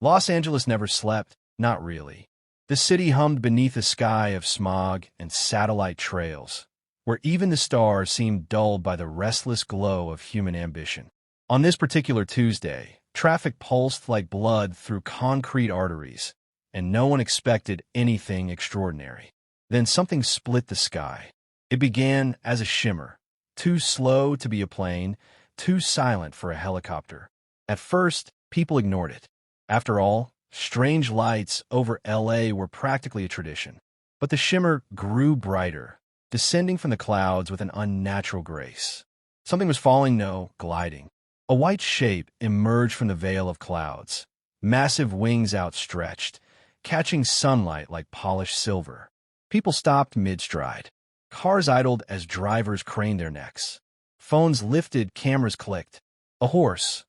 Los Angeles never slept, not really. The city hummed beneath a sky of smog and satellite trails, where even the stars seemed dulled by the restless glow of human ambition. On this particular Tuesday, traffic pulsed like blood through concrete arteries, and no one expected anything extraordinary. Then something split the sky. It began as a shimmer, too slow to be a plane, too silent for a helicopter. At first, people ignored it. After all, strange lights over LA were practically a tradition. But the shimmer grew brighter, descending from the clouds with an unnatural grace. Something was falling, no, gliding. A white shape emerged from the veil of clouds, massive wings outstretched, catching sunlight like polished silver. People stopped mid-stride. Cars idled as drivers craned their necks. Phones lifted, cameras clicked. A horse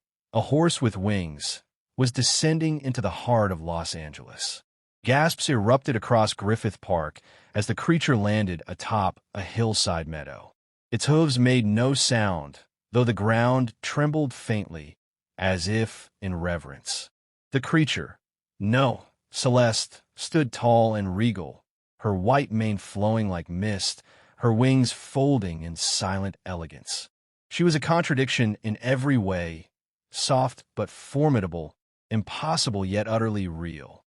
with wings, was descending into the heart of Los Angeles. Gasps erupted across Griffith Park as the creature landed atop a hillside meadow. Its hooves made no sound, though the ground trembled faintly, as if in reverence. The creature, no, Celeste, stood tall and regal, her white mane flowing like mist, her wings folding in silent elegance. She was a contradiction in every way, soft but formidable, impossible yet utterly real.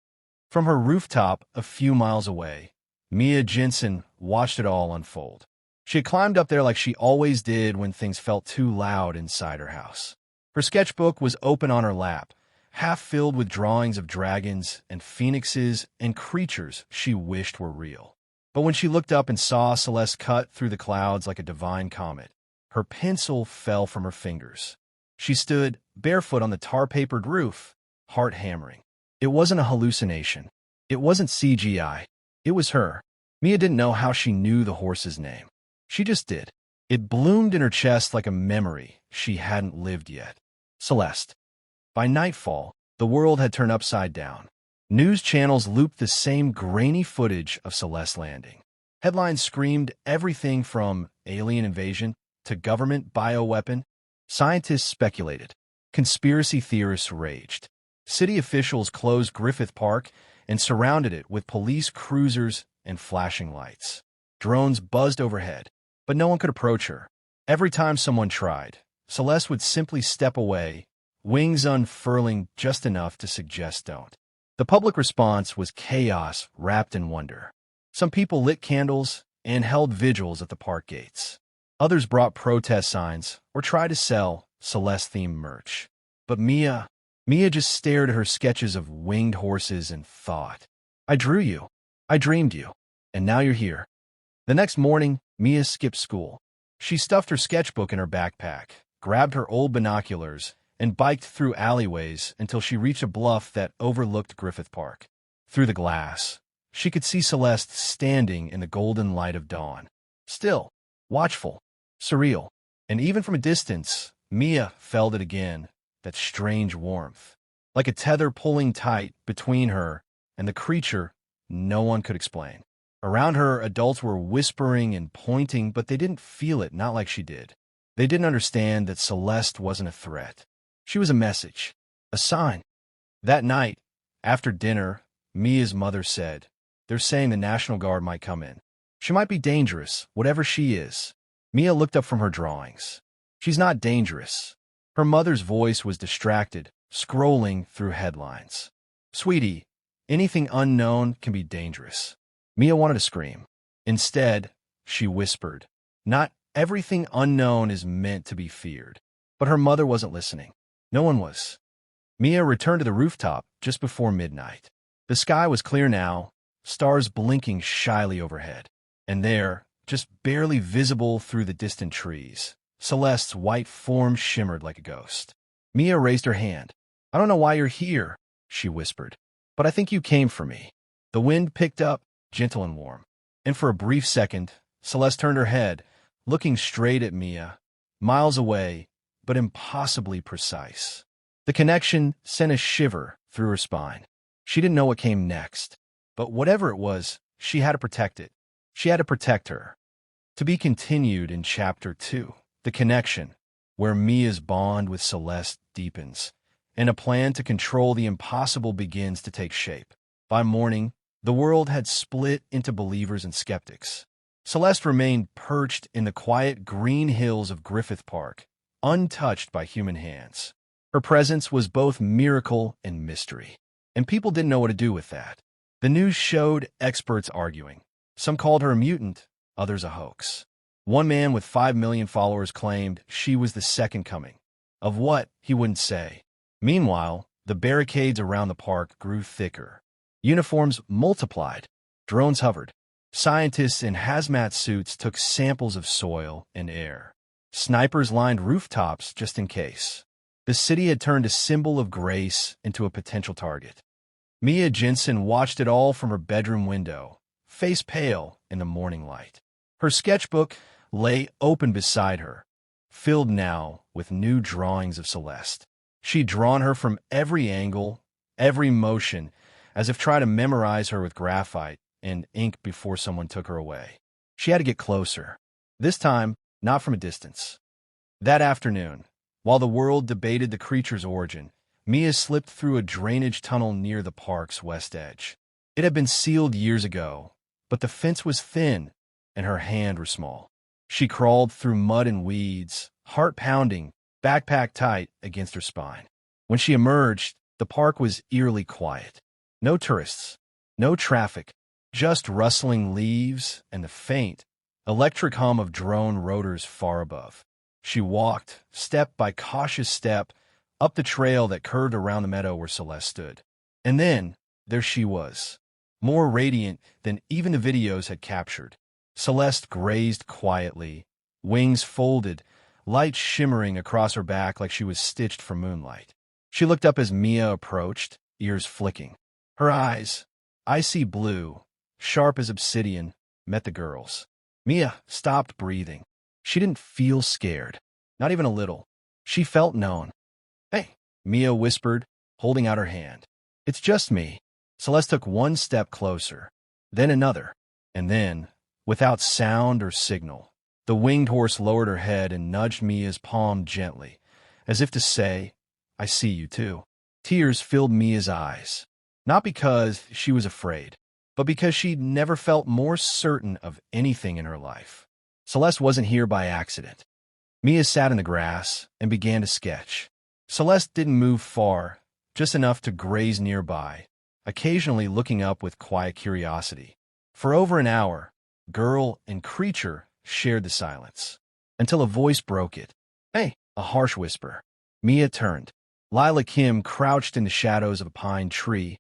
From her rooftop a few miles away, Mia Jensen watched it all unfold. She had climbed up there like she always did when things felt too loud inside her house. Her sketchbook was open on her lap, half filled with drawings of dragons and phoenixes and creatures she wished were real. But when she looked up and saw Celeste cut through the clouds like a divine comet, her pencil fell from her fingers. She stood barefoot on the tar-papered roof, heart hammering. It wasn't a hallucination. It wasn't CGI. It was her. Mia didn't know how she knew the horse's name. She just did. It bloomed in her chest like a memory she hadn't lived yet. Celeste. By nightfall, the world had turned upside down. News channels looped the same grainy footage of Celeste landing. Headlines screamed everything from alien invasion to government bioweapon. Scientists speculated. Conspiracy theorists raged. City officials closed Griffith Park and surrounded it with police cruisers and flashing lights. Drones buzzed overhead, but no one could approach her. Every time someone tried, Celeste would simply step away, wings unfurling just enough to suggest don't. The public response was chaos wrapped in wonder. Some people lit candles and held vigils at the park gates. Others brought protest signs or tried to sell Celeste-themed merch. But Mia just stared at her sketches of winged horses and thought, I drew you. I dreamed you. And now you're here. The next morning, Mia skipped school. She stuffed her sketchbook in her backpack, grabbed her old binoculars, and biked through alleyways until she reached a bluff that overlooked Griffith Park. Through the glass, she could see Celeste standing in the golden light of dawn. Still, watchful, surreal, and even from a distance, Mia felt it again, that strange warmth, like a tether pulling tight between her and the creature no one could explain. Around her, adults were whispering and pointing, but they didn't feel it, not like she did. They didn't understand that Celeste wasn't a threat. She was a message, a sign. That night, after dinner, Mia's mother said, they're saying the National Guard might come in. She might be dangerous, whatever she is. Mia looked up from her drawings. She's not dangerous. Her mother's voice was distracted, scrolling through headlines. Sweetie, anything unknown can be dangerous. Mia wanted to scream. Instead, she whispered, not everything unknown is meant to be feared. But her mother wasn't listening. No one was. Mia returned to the rooftop just before midnight. The sky was clear now, stars blinking shyly overhead. And there, just barely visible through the distant trees, Celeste's white form shimmered like a ghost. Mia raised her hand. I don't know why you're here, she whispered, but I think you came for me. The wind picked up, gentle and warm. And for a brief second, Celeste turned her head, looking straight at Mia, miles away, but impossibly precise. The connection sent a shiver through her spine. She didn't know what came next, but whatever it was, she had to protect it. She had to protect her. To be continued in Chapter 2, The Connection, where Mia's bond with Celeste deepens, and a plan to control the impossible begins to take shape. By morning, the world had split into believers and skeptics. Celeste remained perched in the quiet green hills of Griffith Park, untouched by human hands. Her presence was both miracle and mystery, and people didn't know what to do with that. The news showed experts arguing. Some called her a mutant, others a hoax. One man with 5 million followers claimed she was the second coming. Of what, he wouldn't say. Meanwhile, the barricades around the park grew thicker. Uniforms multiplied. Drones hovered. Scientists in hazmat suits took samples of soil and air. Snipers lined rooftops just in case. The city had turned a symbol of grace into a potential target. Mia Jensen watched it all from her bedroom window, face pale in the morning light. Her sketchbook lay open beside her, filled now with new drawings of Celeste. She'd drawn her from every angle, every motion, as if trying to memorize her with graphite and ink before someone took her away. She had to get closer. This time, not from a distance. That afternoon, while the world debated the creature's origin, Mia slipped through a drainage tunnel near the park's west edge. It had been sealed years ago, but the fence was thin and her hand was small. She crawled through mud and weeds, heart pounding, backpack tight against her spine. When she emerged, the park was eerily quiet. No tourists, no traffic, just rustling leaves and the faint, electric hum of drone rotors far above. She walked, step by cautious step, up the trail that curved around the meadow where Celeste stood. And then, there she was, more radiant than even the videos had captured. Celeste grazed quietly, wings folded, light shimmering across her back like she was stitched for moonlight. She looked up as Mia approached, ears flicking. Her eyes, icy blue, sharp as obsidian, met the girl's. Mia stopped breathing. She didn't feel scared, not even a little. She felt known. Hey, Mia whispered, holding out her hand. It's just me. Celeste took one step closer, then another, and then, without sound or signal, the winged horse lowered her head and nudged Mia's palm gently, as if to say, I see you too. Tears filled Mia's eyes, not because she was afraid, but because she'd never felt more certain of anything in her life. Celeste wasn't here by accident. Mia sat in the grass and began to sketch. Celeste didn't move far, just enough to graze nearby, occasionally looking up with quiet curiosity. For over an hour, girl and creature shared the silence, until a voice broke it. Hey, a harsh whisper. Mia turned. Lila Kim crouched in the shadows of a pine tree,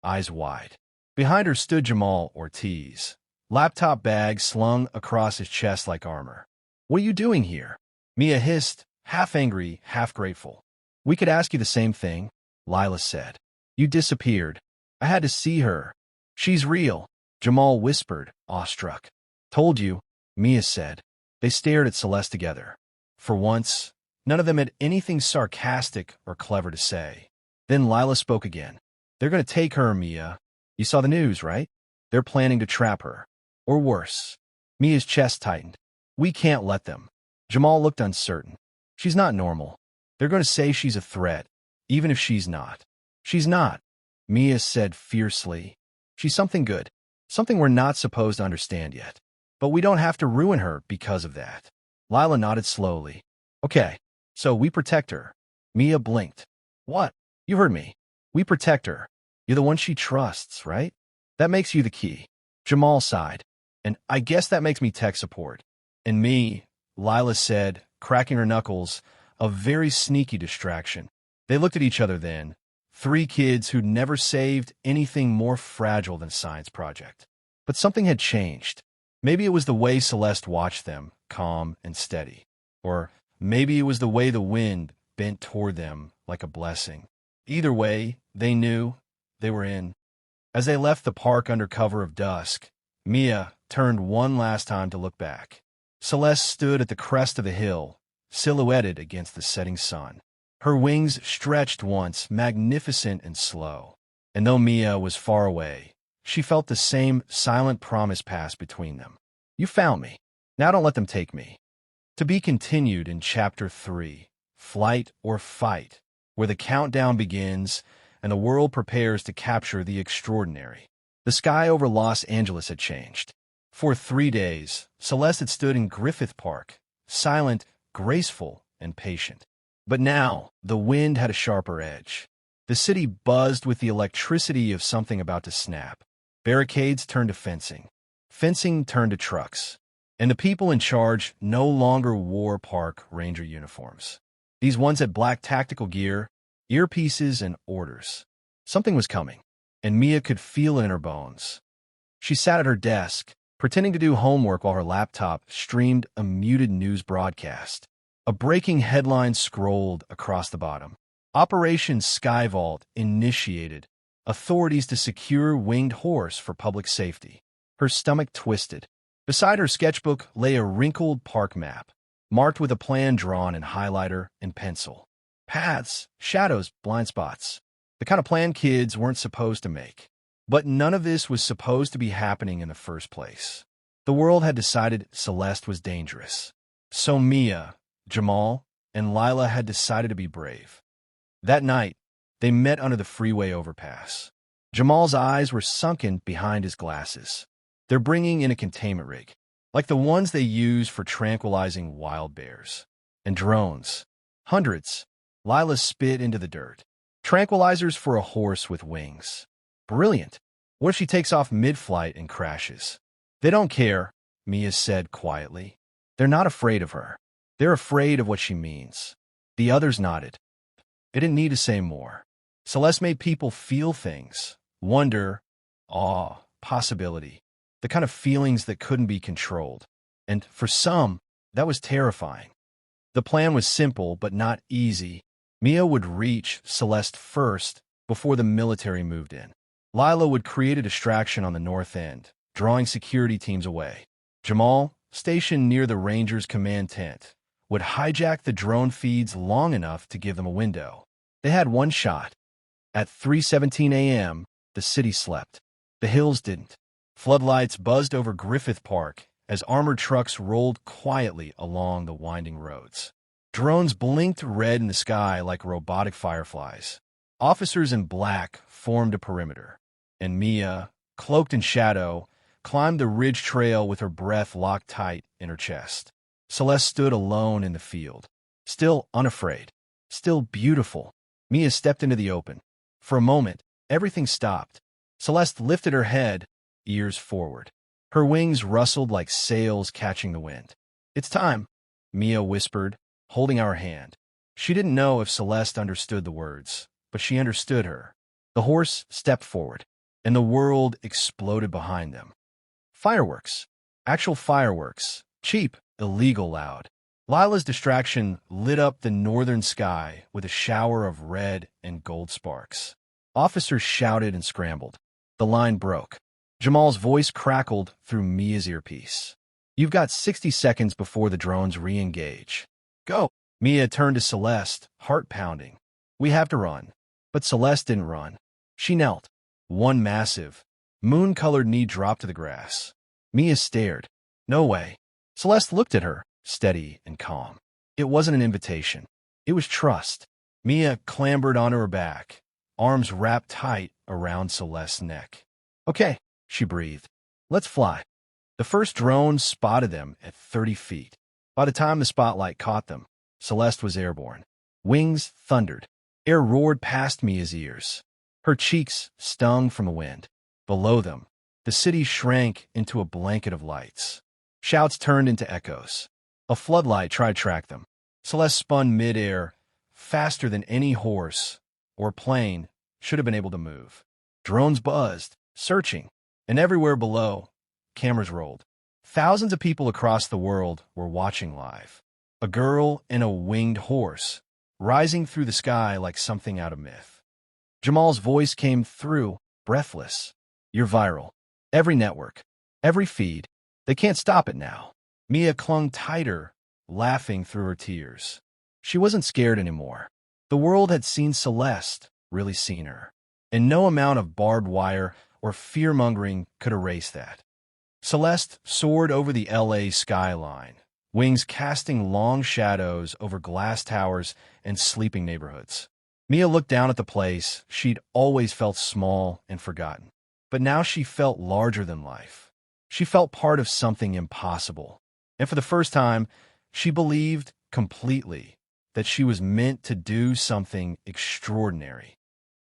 eyes wide. Behind her stood Jamal Ortiz, laptop bag slung across his chest like armor. What are you doing here? Mia hissed, half angry, half grateful. We could ask you the same thing, Lila said. You disappeared. I had to see her. She's real, Jamal whispered, awestruck. Told you, Mia said. They stared at Celeste together. For once, none of them had anything sarcastic or clever to say. Then Lila spoke again. They're going to take her, Mia. You saw the news, right? They're planning to trap her. Or worse. Mia's chest tightened. We can't let them. Jamal looked uncertain. She's not normal. They're going to say she's a threat, even if she's not. She's not, Mia said fiercely. She's something good, something we're not supposed to understand yet. But we don't have to ruin her because of that. Lila nodded slowly. Okay, so we protect her. Mia blinked. What? You heard me. We protect her. You're the one she trusts, right? That makes you the key. Jamal sighed. And I guess that makes me tech support. And me, Lila said, cracking her knuckles, a very sneaky distraction. They looked at each other then, three kids who'd never saved anything more fragile than a science project. But something had changed. Maybe it was the way Celeste watched them, calm and steady. Or maybe it was the way the wind bent toward them like a blessing. Either way, they knew they were in. As they left the park under cover of dusk, Mia turned one last time to look back. Celeste stood at the crest of the hill, silhouetted against the setting sun. Her wings stretched once, magnificent and slow. And though Mia was far away, she felt the same silent promise pass between them. You found me. Now don't let them take me. To be continued in Chapter 3, Flight or Fight. where the countdown begins and the world prepares to capture the extraordinary. The sky over Los Angeles had changed. For 3 days, Celeste had stood in Griffith Park, silent, graceful, and patient. But now, the wind had a sharper edge. The city buzzed with the electricity of something about to snap. Barricades turned to fencing. Fencing turned to trucks. And the people in charge no longer wore park ranger uniforms. These ones had black tactical gear, earpieces, and orders. Something was coming, and Mia could feel it in her bones. She sat at her desk, pretending to do homework while her laptop streamed a muted news broadcast. A breaking headline scrolled across the bottom. Operation Skyvault initiated. Authorities to secure winged horse for public safety. Her stomach twisted. Beside her sketchbook lay a wrinkled park map, marked with a plan drawn in highlighter and pencil. Paths, shadows, blind spots. The kind of plan kids weren't supposed to make. But none of this was supposed to be happening in the first place. The world had decided Celeste was dangerous. So Mia, Jamal, and Lila had decided to be brave. That night, they met under the freeway overpass. Jamal's eyes were sunken behind his glasses. They're bringing in a containment rig, like the ones they use for tranquilizing wild bears. And drones. Hundreds. Lila spit into the dirt. Tranquilizers for a horse with wings. Brilliant. What if she takes off mid-flight and crashes? They don't care, Mia said quietly. They're not afraid of her. They're afraid of what she means. The others nodded. They didn't need to say more. Celeste made people feel things. Wonder, awe, possibility. The kind of feelings that couldn't be controlled. And for some, that was terrifying. The plan was simple but not easy. Mia would reach Celeste first before the military moved in. Lila would create a distraction on the north end, drawing security teams away. Jamal, stationed near the Rangers' command tent, would hijack the drone feeds long enough to give them a window. They had one shot. At 3:17 a.m., the city slept. The hills didn't. Floodlights buzzed over Griffith Park as armored trucks rolled quietly along the winding roads. Drones blinked red in the sky like robotic fireflies. Officers in black formed a perimeter, and Mia, cloaked in shadow, climbed the ridge trail with her breath locked tight in her chest. Celeste stood alone in the field, still unafraid, still beautiful. Mia stepped into the open. For a moment, everything stopped. Celeste lifted her head, ears forward. Her wings rustled like sails catching the wind. "It's time," Mia whispered, holding our hand. She didn't know if Celeste understood the words, but she understood her. The horse stepped forward, and the world exploded behind them. Fireworks. Actual fireworks. Cheap, illegal loud. Lila's distraction lit up the northern sky with a shower of red and gold sparks. Officers shouted and scrambled. The line broke. Jamal's voice crackled through Mia's earpiece. "You've got 60 seconds before the drones re-engage. Go!" Mia turned to Celeste, heart pounding. "We have to run." But Celeste didn't run. She knelt. One massive, moon-colored knee dropped to the grass. Mia stared. No way. Celeste looked at her, steady and calm. It wasn't an invitation. It was trust. Mia clambered onto her back, arms wrapped tight around Celeste's neck. "Okay," she breathed. "Let's fly." The first drone spotted them at 30 feet. By the time the spotlight caught them, Celeste was airborne. Wings thundered. Air roared past Mia's ears. Her cheeks stung from the wind. Below them, the city shrank into a blanket of lights. Shouts turned into echoes. A floodlight tried to track them. Celeste spun mid-air, faster than any horse or plane should have been able to move. Drones buzzed, searching, and everywhere below, cameras rolled. Thousands of people across the world were watching live. A girl in a winged horse, rising through the sky like something out of myth. Jamal's voice came through, breathless. "You're viral. Every network, every feed. They can't stop it now." Mia clung tighter, laughing through her tears. She wasn't scared anymore. The world had seen Celeste, really seen her. And no amount of barbed wire or fear-mongering could erase that. Celeste soared over the LA skyline, wings casting long shadows over glass towers and sleeping neighborhoods. Mia looked down at the place she'd always felt small and forgotten. But now she felt larger than life. She felt part of something impossible. And for the first time, she believed completely that she was meant to do something extraordinary.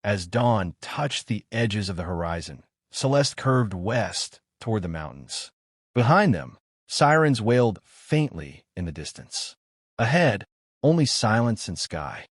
As dawn touched the edges of the horizon, Celeste curved west toward the mountains. Behind them, sirens wailed faintly in the distance. Ahead, only silence and sky.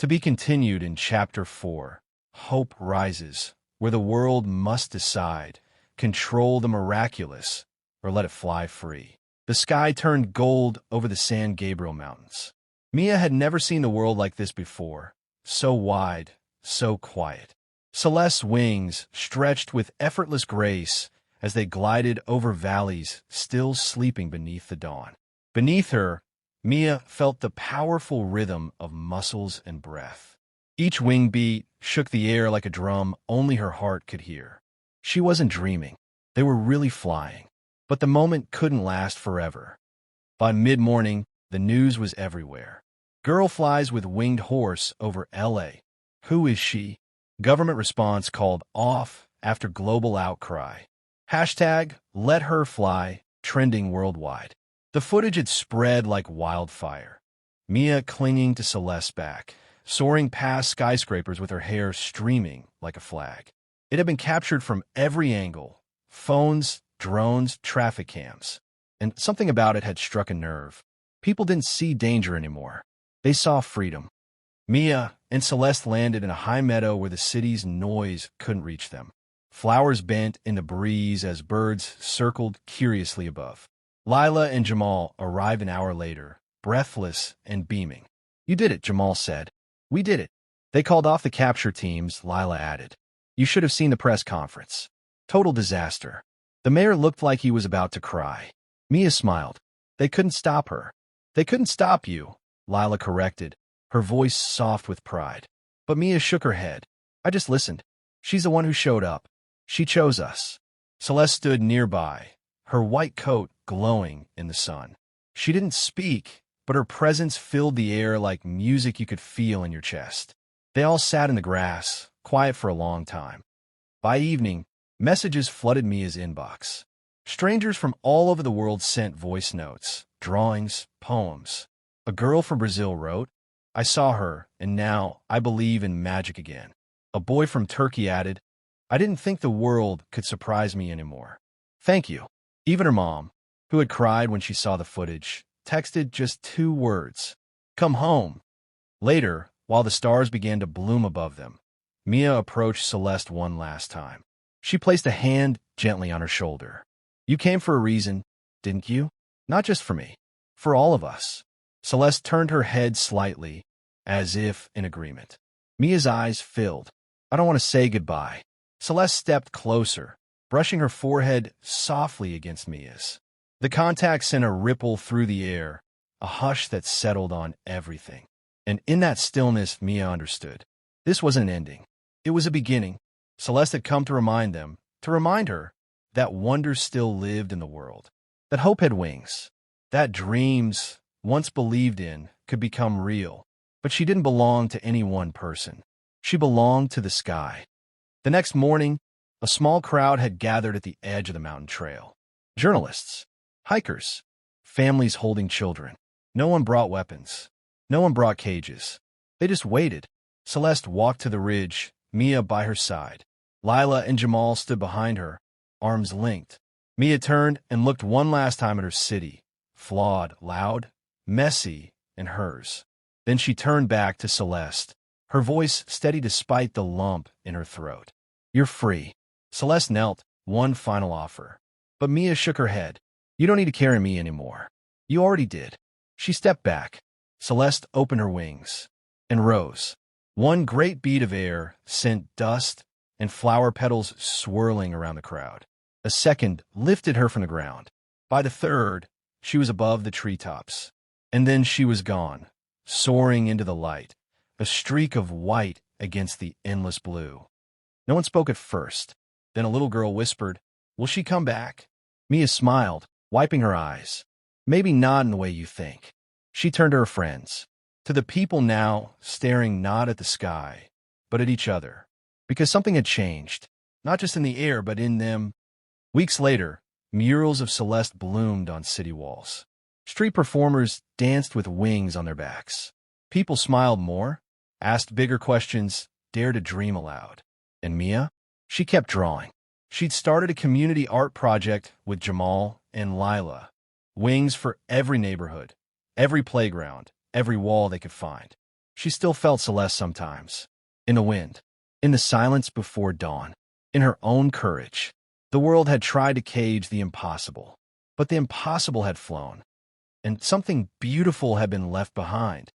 To be continued in Chapter 4, Hope Rises, where the world must decide, control the miraculous, or let it fly free. The sky turned gold over the San Gabriel Mountains. Mia had never seen the world like this before, so wide, so quiet. Celeste's wings stretched with effortless grace as they glided over valleys still sleeping beneath the dawn. Beneath her, Mia felt the powerful rhythm of muscles and breath. Each wing beat shook the air like a drum only her heart could hear. She wasn't dreaming. They were really flying. But the moment couldn't last forever. By mid-morning, the news was everywhere. Girl flies with winged horse over L.A. Who is she? Government response called off after global outcry. Hashtag let her fly, trending worldwide. The footage had spread like wildfire. Mia clinging to Celeste's back, soaring past skyscrapers with her hair streaming like a flag. It had been captured from every angle. Phones, drones, traffic cams. And something about it had struck a nerve. People didn't see danger anymore. They saw freedom. Mia and Celeste landed in a high meadow where the city's noise couldn't reach them. Flowers bent in the breeze as birds circled curiously above. Lila and Jamal arrived an hour later, breathless and beaming. "You did it," Jamal said. "We did it." "They called off the capture teams," Lila added. "You should have seen the press conference. Total disaster." The mayor looked like he was about to cry. Mia smiled. "They couldn't stop her." "They couldn't stop you," Lila corrected, her voice soft with pride. But Mia shook her head. "I just listened. She's the one who showed up. She chose us." Celeste stood nearby, her white coat glowing in the sun. She didn't speak, but her presence filled the air like music you could feel in your chest. They all sat in the grass, quiet for a long time. By evening, messages flooded Mia's inbox. Strangers from all over the world sent voice notes, drawings, poems. A girl from Brazil wrote, "I saw her, and now I believe in magic again." A boy from Turkey added, "I didn't think the world could surprise me anymore. Thank you." Even her mom, who had cried when she saw the footage, texted just 2 words, "Come home." Later, while the stars began to bloom above them, Mia approached Celeste one last time. She placed a hand gently on her shoulder. "You came for a reason, didn't you? Not just for me. For all of us." Celeste turned her head slightly, as if in agreement. Mia's eyes filled. "I don't want to say goodbye." Celeste stepped closer, brushing her forehead softly against Mia's. The contact sent a ripple through the air, a hush that settled on everything. And in that stillness, Mia understood. This wasn't an ending. It was a beginning. Celeste had come to remind them, to remind her, that wonder still lived in the world, that hope had wings, that dreams, once believed in, could become real. But she didn't belong to any one person. She belonged to the sky. The next morning, a small crowd had gathered at the edge of the mountain trail. Journalists, hikers, families holding children. No one brought weapons. No one brought cages. They just waited. Celeste walked to the ridge, Mia by her side. Lila and Jamal stood behind her, arms linked. Mia turned and looked one last time at her city, flawed, loud, messy, and hers. Then she turned back to Celeste, her voice steady despite the lump in her throat. "You're free." Celeste knelt, one final offer. But Mia shook her head. "You don't need to carry me anymore. You already did." She stepped back. Celeste opened her wings and rose. One great beat of air sent dust and flower petals swirling around the crowd. A second lifted her from the ground. By the third, she was above the treetops. And then she was gone, soaring into the light, a streak of white against the endless blue. No one spoke at first. Then a little girl whispered, "Will she come back?" Mia smiled, wiping her eyes. "Maybe not in the way you think." She turned to her friends. To the people now, staring not at the sky, but at each other. Because something had changed, not just in the air, but in them. Weeks later, murals of Celeste bloomed on city walls. Street performers danced with wings on their backs. People smiled more, asked bigger questions, dared to dream aloud. And Mia? She kept drawing. She'd started a community art project with Jamal and Lila. Wings for every neighborhood, every playground, every wall they could find. She still felt Celeste sometimes. In the wind, in the silence before dawn, in her own courage. The world had tried to cage the impossible, but the impossible had flown, and something beautiful had been left behind.